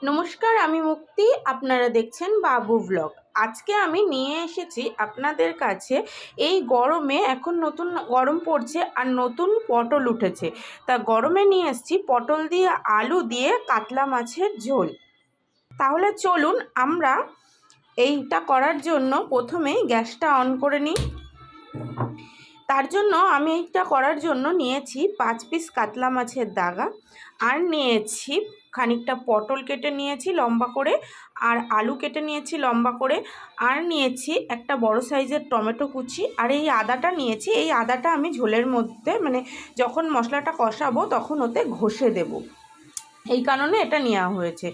নমস্কার, আমি মুক্তি। আপনারা দেখছেন বাবু ব্লগ। আজকে আমি নিয়ে এসেছি আপনাদের কাছে, এই গরমে এখন নতুন গরম পড়ছে আর নতুন পটল উঠেছে, তা গরমে নিয়ে এসেছি পটল দিয়ে আলু দিয়ে কাতলা মাছের ঝোল। তাহলে চলুন আমরা এইটা করার জন্য প্রথমেই গ্যাসটা অন করে নিই। তার জন্য আমি এইটা করার জন্য নিয়েছি 5 পিস কাতলা মাছের দাগা, আর নিয়েছি খানিকটা পটল কেটে নিয়েছি লম্বা করে, আর আলু কেটে নিয়েছি লম্বা করে, আর নিয়েছি একটা বড় সাইজের টমেটো কুচি, আর এই আদাটা নিয়েছি। এই আদাটা আমি ঝোলের মধ্যে যখন মশলাটা কষাবো তখন ওতে ঘষে দেব, এই কারণে এটা নেওয়া হয়েছে।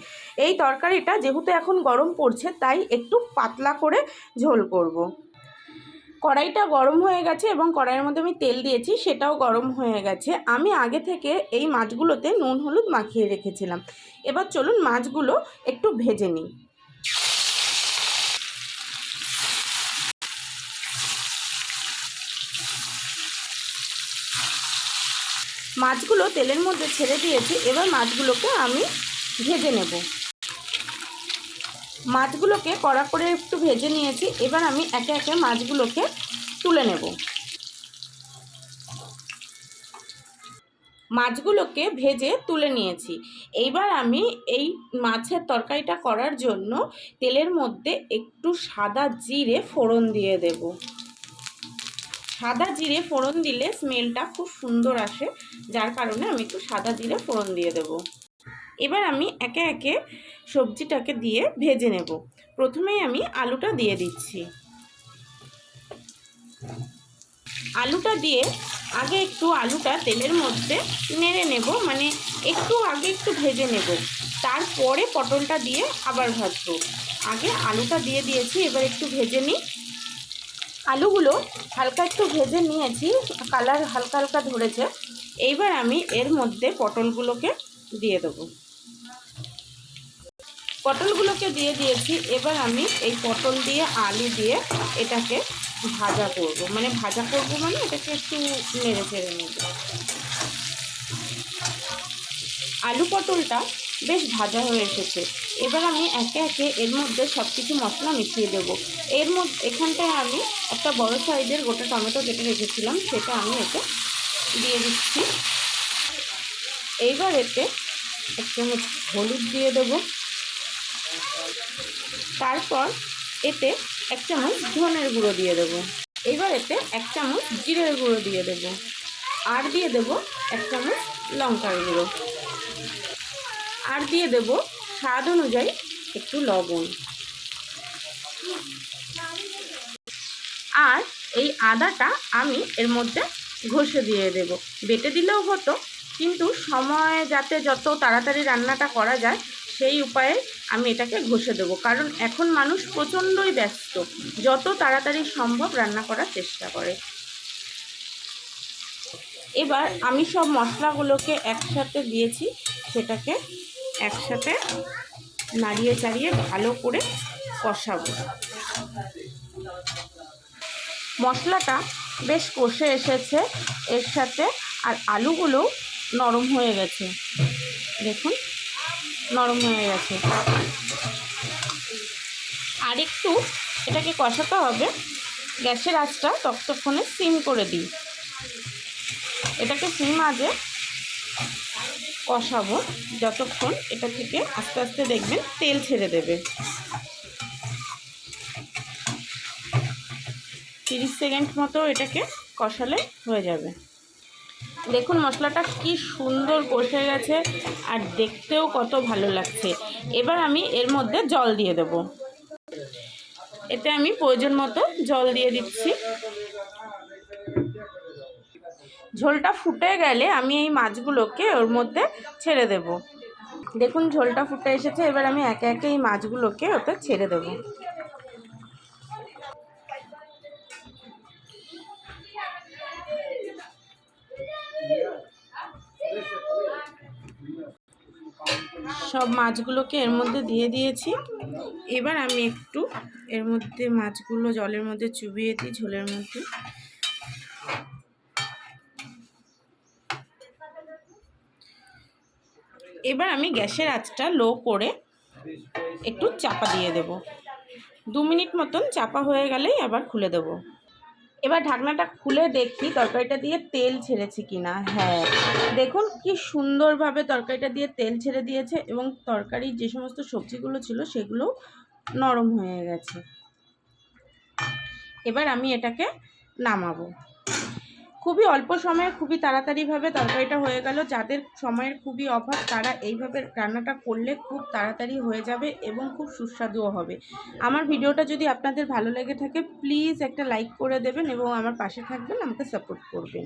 এই তরকারিটা যেহেতু এখন গরম পড়ছে তাই একটু পাতলা করে ঝোল করব। কড়াইটা গরম হয়ে গেছে এবং কড়াইয়ের মধ্যে আমি তেল দিয়েছি, সেটাও গরম হয়ে গেছে। আমি আগে থেকে এই মাছগুলোতে নুন হলুদ মাখিয়ে রেখেছিলাম। এবার চলুন মাছগুলো একটু ভেজে নিই। মাছগুলো তেলের মধ্যে ছেড়ে দিয়েছি, এবার মাছগুলোকে আমি ভেজে নেব। মাছগুলোকে কড়া করে একটু ভেজে নিয়েছি, এবার আমি একে একে মাছগুলোকে তুলে নেব। মাছগুলোকে ভেজে তুলে নিয়েছি। এইবার আমি এই মাছের তরকারিটা করার জন্য তেলের মধ্যে একটু সাদা জিরে ফোড়ন দিয়ে দেব। সাদা জিরে ফোড়ন দিলে স্মেলটা খুব সুন্দর আসে, যার কারণে আমি একটু সাদা জিরে ফোড়ন দিয়ে দেব। এবার আমি একে একে সবজিটাকে দিয়ে ভেজে নেব। প্রথমেই আমি আলুটা দিয়ে দিচ্ছি। আলুটা দিয়ে আগে একটু আলুটা তেলের মধ্যে নেড়ে নেব, একটু আগে একটু ভেজে নেব, তারপরে পটলটা দিয়ে আবার ভাজবো। আগে আলুটা দিয়ে দিয়েছি, এবার একটু ভেজে নিই। আলুগুলো হালকা একটু ভেজে নিয়েছি, কালার হালকা হালকা ধরেছে। এইবার আমি এর মধ্যে পটলগুলোকে দিয়ে দেবো। পটলগুলোকে দিয়ে দিয়েছি। এবার আমি এই পটল দিয়ে আলু দিয়ে এটাকে ভাজা করব, এটাকে একটু নেড়ে চেড়ে নেব। আলু পটলটা বেশ ভাজা হয়ে এসেছে। এবার আমি একে একে এর মধ্যে সব কিছু মশলা মিশিয়ে দেব। এখানটায় আমি একটা বড় সাইজের গোটা টমেটো কেটে রেখেছিলাম, সেটা আমি এতে দিয়ে দিচ্ছি। এইবার এতে এক চামচ হলুদ দিয়ে দেব, তারপর এতে এক চামচ ধনের গুঁড়ো দিয়ে দেব। এবার এতে এক চামচ জিরের গুঁড়ো দিয়ে দেব, আর দিয়ে দেব এক চামচ লঙ্কার গুঁড়ো, আর দিয়ে দেব স্বাদ অনুযায়ী একটু লবণ। আর এই আদাটা আমি এর মধ্যে ঘষে দিয়ে দেব। বেটে দিলেও হতো, কিন্তু সময় যাতে যত তাড়াতাড়ি রান্নাটা করা যায় সেই উপায়ে আমি এটাকে ঘষে দেবো, কারণ এখন মানুষ প্রচণ্ডই ব্যস্ত, যত তাড়াতাড়ি সম্ভব রান্না করার চেষ্টা করে। এবার আমি সব মশলাগুলোকে একসাথে দিয়েছি, সেটাকে একসাথে নাড়িয়ে চাড়িয়ে ভালো করে কষাবো। মশলাটা বেশ কষে এসেছে এর সাথে, আর আলুগুলো নরম হয়ে গেছে, দেখুন নরম হয়ে গেছে। আর একটু এটাকে কষাতে হবে। গ্যাসের আঁচটা ততক্ষণে সিম করে দিই। এটাকে সিম আঁচে কষাবো যতক্ষণ এটা থেকে আস্তে আস্তে দেখবেন তেল ছেড়ে দেবে। 30 সেকেন্ড মতো এটাকে কষালে হয়ে যাবে। দেখুন মশলাটা কি সুন্দর কষে গেছে, আর দেখতেও কত ভালো লাগছে। এবার আমি এর মধ্যে জল দিয়ে দেব। এতে আমি প্রয়োজন মতো জল দিয়ে দিচ্ছি। ঝোলটা ফুটে গেলে আমি এই মাছগুলোকে ওর মধ্যে ছেড়ে দেব। দেখুন ঝোলটা ফুটে এসেছে, এবার আমি একে একে এই মাছগুলোকে ওতে ছেড়ে দেব। সব মাছগুলোকে এর মধ্যে দিয়ে দিয়েছি। এবার আমি একটু এর মধ্যে মাছগুলো জলের মধ্যে চুবিয়ে দিই, ঝোলের মধ্যে। এবার আমি গ্যাসের আঁচটা লো করে একটু চাপা দিয়ে দেব। 2 মিনিট মতন চাপা হয়ে গেলেই আবার খুলে দেব। এবার ঢাকনাটা খুলে দেখি তরকারিটা দিয়ে তেল ছেড়েছে কিনা। হ্যাঁ, দেখুন কি সুন্দরভাবে তরকারিটা দিয়ে তেল ছেড়ে দিয়েছে এবং তরকারির যে সমস্ত সবজিগুলো ছিল সেগুলো নরম হয়ে গেছে। এবার আমি এটাকে নামাবো। খুবই অল্প সময়ে খুবই তাড়াতাড়িভাবে তরকারিটা হয়ে গেল। যাদের সময়ের খুবই অভাব তারা এইভাবে রান্নাটা করলে খুব তাড়াতাড়ি হয়ে যাবে এবং খুব সুস্বাদুও হবে। আমার ভিডিওটা যদি আপনাদের ভালো লেগে থাকে প্লিজ একটা লাইক করে দেবেন এবং আমার পাশে থাকবেন, আমাকে সাপোর্ট করবেন।